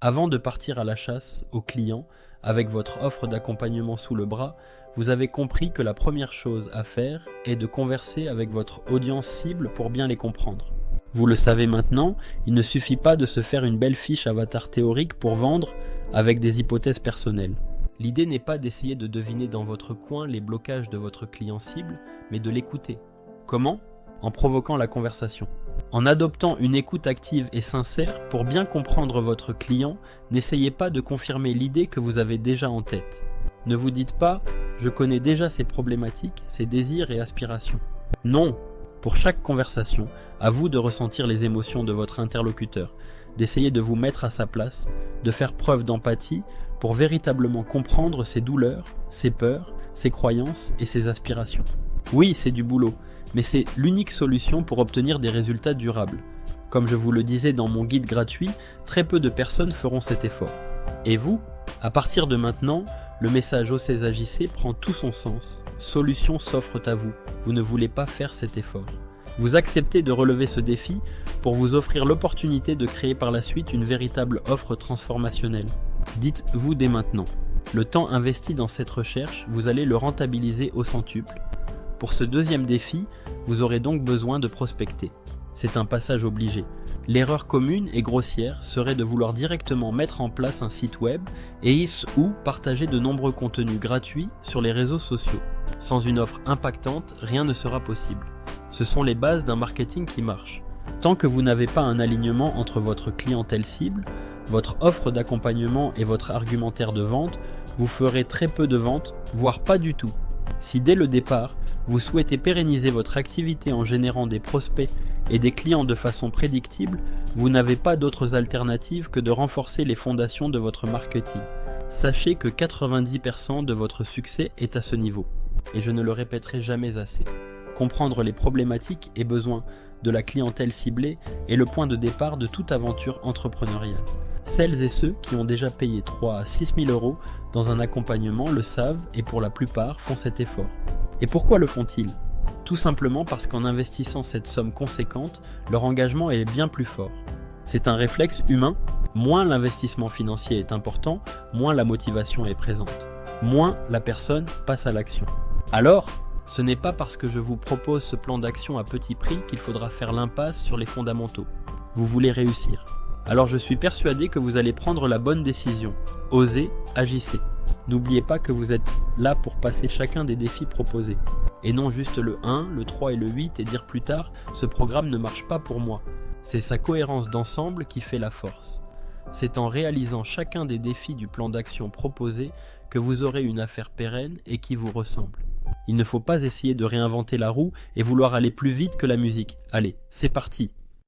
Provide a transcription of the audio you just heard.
Avant de partir à la chasse aux clients, avec votre offre d'accompagnement sous le bras, vous avez compris que la première chose à faire est de converser avec votre audience cible pour bien les comprendre. Vous le savez maintenant, il ne suffit pas de se faire une belle fiche avatar théorique pour vendre avec des hypothèses personnelles. L'idée n'est pas d'essayer de deviner dans votre coin les blocages de votre client cible, mais de l'écouter. Comment ? En provoquant la conversation. En adoptant une écoute active et sincère pour bien comprendre votre client, n'essayez pas de confirmer l'idée que vous avez déjà en tête. Ne vous dites pas « je connais déjà ses problématiques, ses désirs et aspirations ». Non, pour chaque conversation, à vous de ressentir les émotions de votre interlocuteur, d'essayer de vous mettre à sa place, de faire preuve d'empathie pour véritablement comprendre ses douleurs, ses peurs, ses croyances et ses aspirations. Oui, c'est du boulot, mais c'est l'unique solution pour obtenir des résultats durables. Comme je vous le disais dans mon guide gratuit, très peu de personnes feront cet effort. Et vous ? À partir de maintenant, le message Osez Agissez prend tout son sens. Solutions s'offrent à vous. Vous ne voulez pas faire cet effort. Vous acceptez de relever ce défi pour vous offrir l'opportunité de créer par la suite une véritable offre transformationnelle. Dites-vous dès maintenant. Le temps investi dans cette recherche, vous allez le rentabiliser au centuple. Pour ce deuxième défi, vous aurez donc besoin de prospecter. C'est un passage obligé. L'erreur commune et grossière serait de vouloir directement mettre en place un site web et ou partager de nombreux contenus gratuits sur les réseaux sociaux. Sans une offre impactante, rien ne sera possible. Ce sont les bases d'un marketing qui marche. Tant que vous n'avez pas un alignement entre votre clientèle cible, votre offre d'accompagnement et votre argumentaire de vente, vous ferez très peu de ventes, voire pas du tout. Si dès le départ, vous souhaitez pérenniser votre activité en générant des prospects et des clients de façon prédictible, vous n'avez pas d'autres alternatives que de renforcer les fondations de votre marketing. Sachez que 90% de votre succès est à ce niveau. Et je ne le répéterai jamais assez. Comprendre les problématiques et besoins de la clientèle ciblée est le point de départ de toute aventure entrepreneuriale. Celles et ceux qui ont déjà payé 3 à 6 000 euros dans un accompagnement le savent et pour la plupart font cet effort. Et pourquoi le font-ils ? Tout simplement parce qu'en investissant cette somme conséquente, leur engagement est bien plus fort. C'est un réflexe humain, moins l'investissement financier est important, moins la motivation est présente. Moins la personne passe à l'action. Alors, ce n'est pas parce que je vous propose ce plan d'action à petit prix qu'il faudra faire l'impasse sur les fondamentaux. Vous voulez réussir. Alors je suis persuadé que vous allez prendre la bonne décision. Osez, agissez. N'oubliez pas que vous êtes là pour passer chacun des défis proposés. Et non juste le 1, le 3 et le 8 et dire plus tard « ce programme ne marche pas pour moi ». C'est sa cohérence d'ensemble qui fait la force. C'est en réalisant chacun des défis du plan d'action proposé que vous aurez une affaire pérenne et qui vous ressemble. Il ne faut pas essayer de réinventer la roue et vouloir aller plus vite que la musique. Allez, c'est parti!